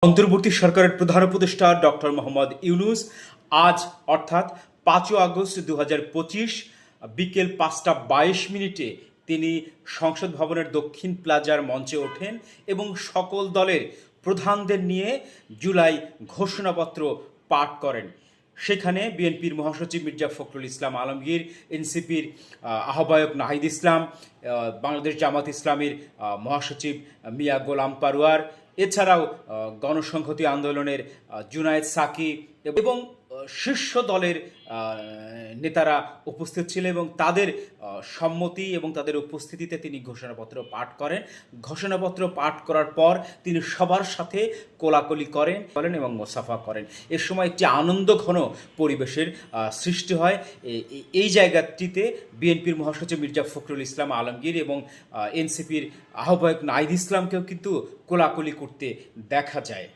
অন্তর্বর্তী সরকারের প্রধান উপদেষ্টা ডক্টর মোহাম্মদ ইউনূস আজ অর্থাৎ ৫ আগস্ট ২০২৫ বিকেল ৫টা ২২ তিনি সংসদ ভবনের দক্ষিণ প্লাজার মঞ্চে ওঠেন এবং সকল দলের প্রধানদের নিয়ে জুলাই ঘোষণাপত্র পাঠ করেন। সেখানে বিএনপির মহাসচিব মির্জা ফখরুল ইসলাম আলমগীর, এনসিপির আহ্বায়ক নাহিদ ইসলাম, বাংলাদেশ জামাত ইসলামীর মহাসচিব মিয়া গোলাম পারোয়ার, এছাড়াও গণসংহতি আন্দোলনের জুনায়েদ সাকি এবং শীর্ষ দলের নেতারা উপস্থিত ছিলেন এবং তাদের সম্মতি এবং তাদের উপস্থিতিতে তিনি ঘোষণাপত্র পাঠ করেন। ঘোষণাপত্র পাঠ করার পর তিনি সবার সাথে কোলাকুলি করেন এবং মোসাফা করেন। এ সময় একটি আনন্দঘন পরিবেশের সৃষ্টি হয়। এই জায়গাটিতে বিএনপির মহাসচিব মির্জা ফখরুল ইসলাম আলমগীর এবং এনসিপির আহ্বায়ক নাহিদ ইসলামকেও কিন্তু কোলাকুলি করতে দেখা যায়।